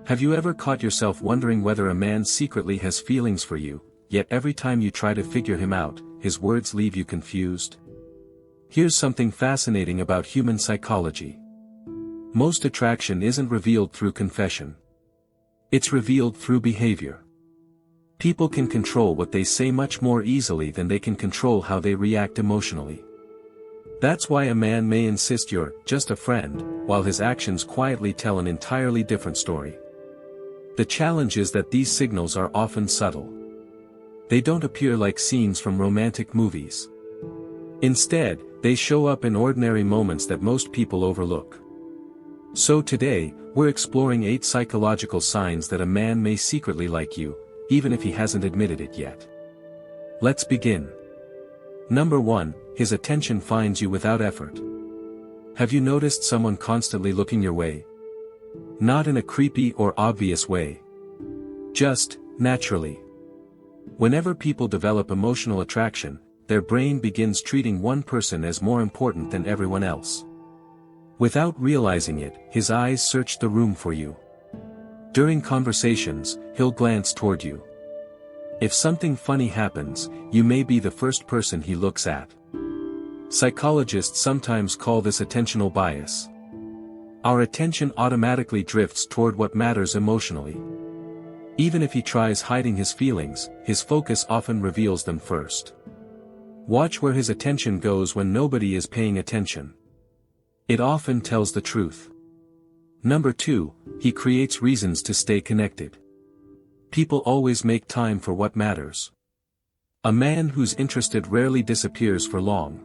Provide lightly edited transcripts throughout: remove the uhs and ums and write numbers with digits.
Have you ever caught yourself wondering whether a man secretly has feelings for you, yet every time you try to figure him out, his words leave you confused? Here's something fascinating about human psychology. Most attraction isn't revealed through confession. It's revealed through behavior. People can control what they say much more easily than they can control how they react emotionally. That's why a man may insist you're just a friend, while his actions quietly tell an entirely different story. The challenge is that these signals are often subtle. They don't appear like scenes from romantic movies. Instead, they show up in ordinary moments that most people overlook. So today, we're exploring 8 psychological signs that a man may secretly like you, even if he hasn't admitted it yet. Let's begin. Number 1, his attention finds you without effort. Have you noticed someone constantly looking your way? Not in a creepy or obvious way. Just, naturally. Whenever people develop emotional attraction, their brain begins treating one person as more important than everyone else. Without realizing it, his eyes search the room for you. During conversations, he'll glance toward you. If something funny happens, you may be the first person he looks at. Psychologists sometimes call this attentional bias. Our attention automatically drifts toward what matters emotionally. Even if he tries hiding his feelings, his focus often reveals them first. Watch where his attention goes when nobody is paying attention. It often tells the truth. Number 2, he creates reasons to stay connected. People always make time for what matters. A man who's interested rarely disappears for long.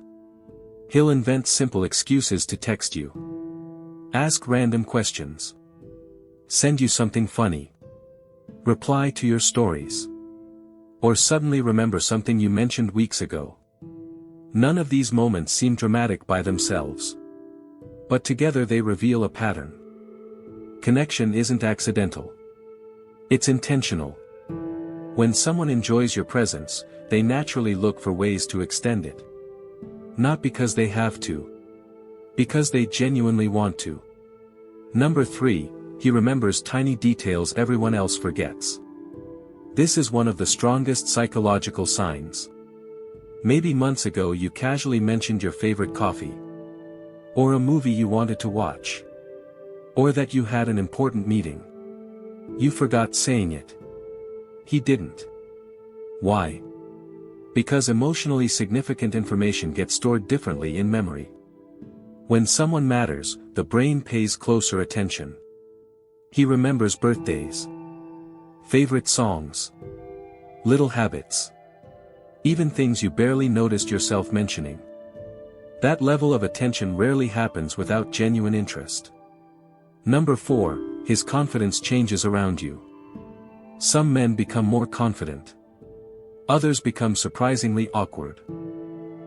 He'll invent simple excuses to text you. Ask random questions. Send you something funny. Reply to your stories. Or suddenly remember something you mentioned weeks ago. None of these moments seem dramatic by themselves. But together they reveal a pattern. Connection isn't accidental. It's intentional. When someone enjoys your presence, they naturally look for ways to extend it. Not because they have to. Because they genuinely want to. Number 3, he remembers tiny details everyone else forgets. This is one of the strongest psychological signs. Maybe months ago you casually mentioned your favorite coffee. Or a movie you wanted to watch. Or that you had an important meeting. You forgot saying it. He didn't. Why? Because emotionally significant information gets stored differently in memory. When someone matters, the brain pays closer attention. He remembers birthdays, favorite songs, little habits, even things you barely noticed yourself mentioning. That level of attention rarely happens without genuine interest. Number 4, his confidence changes around you. Some men become more confident. Others become surprisingly awkward.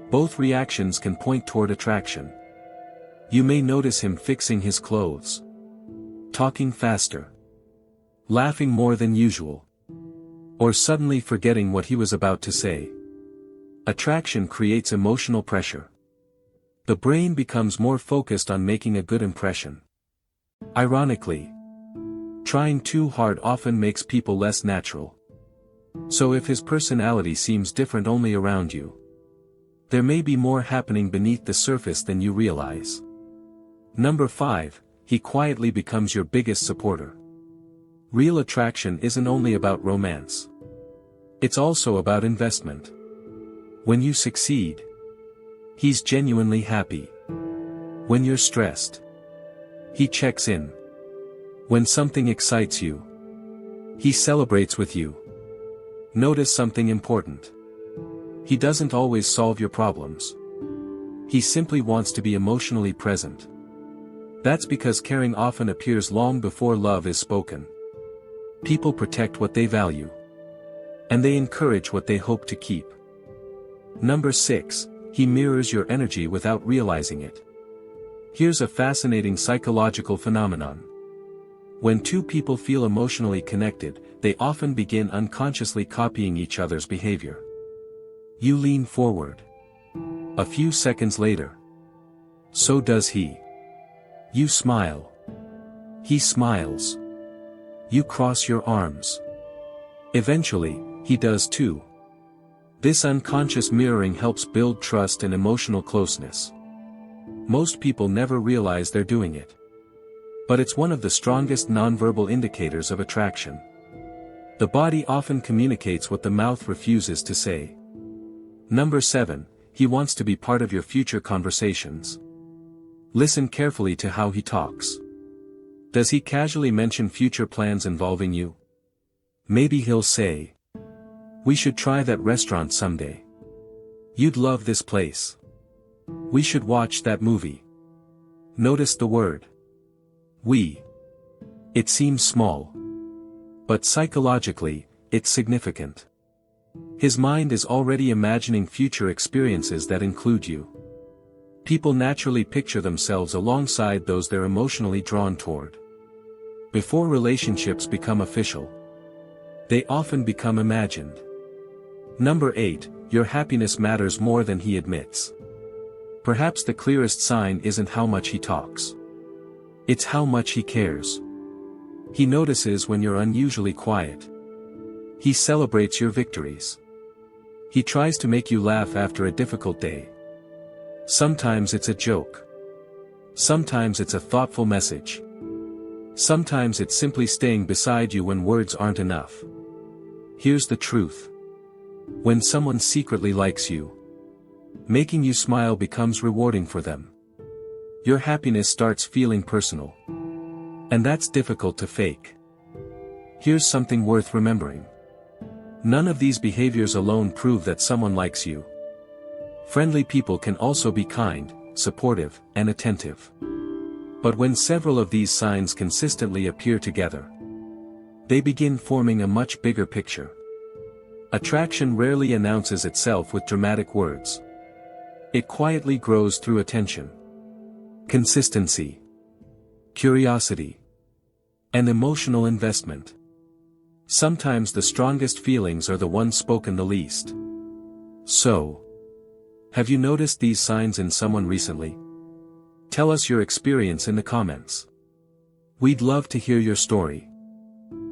Both reactions can point toward attraction. You may notice him fixing his clothes, talking faster, laughing more than usual, or suddenly forgetting what he was about to say. Attraction creates emotional pressure. The brain becomes more focused on making a good impression. Ironically, trying too hard often makes people less natural. So if his personality seems different only around you, there may be more happening beneath the surface than you realize. Number 5, he quietly becomes your biggest supporter. Real attraction isn't only about romance. It's also about investment. When you succeed, he's genuinely happy. When you're stressed, he checks in. When something excites you, he celebrates with you. Notice something important. He doesn't always solve your problems. He simply wants to be emotionally present. That's because caring often appears long before love is spoken. People protect what they value. And they encourage what they hope to keep. Number 6, he mirrors your energy without realizing it. Here's a fascinating psychological phenomenon. When two people feel emotionally connected, they often begin unconsciously copying each other's behavior. You lean forward. A few seconds later, so does he. You smile. He smiles. You cross your arms. Eventually, he does too. This unconscious mirroring helps build trust and emotional closeness. Most people never realize they're doing it. But it's one of the strongest nonverbal indicators of attraction. The body often communicates what the mouth refuses to say. Number 7, he wants to be part of your future conversations. Listen carefully to how he talks. Does he casually mention future plans involving you? Maybe he'll say, "We should try that restaurant someday. You'd love this place. We should watch that movie." Notice the word "we." It seems small. But psychologically, it's significant. His mind is already imagining future experiences that include you. People naturally picture themselves alongside those they're emotionally drawn toward. Before relationships become official, they often become imagined. Number 8, your happiness matters more than he admits. Perhaps the clearest sign isn't how much he talks. It's how much he cares. He notices when you're unusually quiet. He celebrates your victories. He tries to make you laugh after a difficult day. Sometimes it's a joke. Sometimes it's a thoughtful message. Sometimes it's simply staying beside you when words aren't enough. Here's the truth. When someone secretly likes you, making you smile becomes rewarding for them. Your happiness starts feeling personal. And that's difficult to fake. Here's something worth remembering. None of these behaviors alone prove that someone likes you. Friendly people can also be kind, supportive, and attentive. But when several of these signs consistently appear together, they begin forming a much bigger picture. Attraction rarely announces itself with dramatic words. It quietly grows through attention, consistency, curiosity, and emotional investment. Sometimes the strongest feelings are the ones spoken the least. So, have you noticed these signs in someone recently? Tell us your experience in the comments. We'd love to hear your story.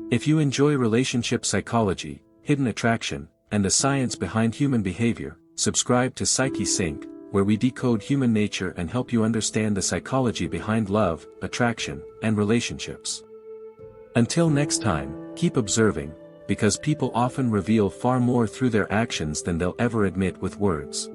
If you enjoy relationship psychology, hidden attraction, and the science behind human behavior, subscribe to Psyche Sync, where we decode human nature and help you understand the psychology behind love, attraction, and relationships. Until next time, keep observing, because people often reveal far more through their actions than they'll ever admit with words.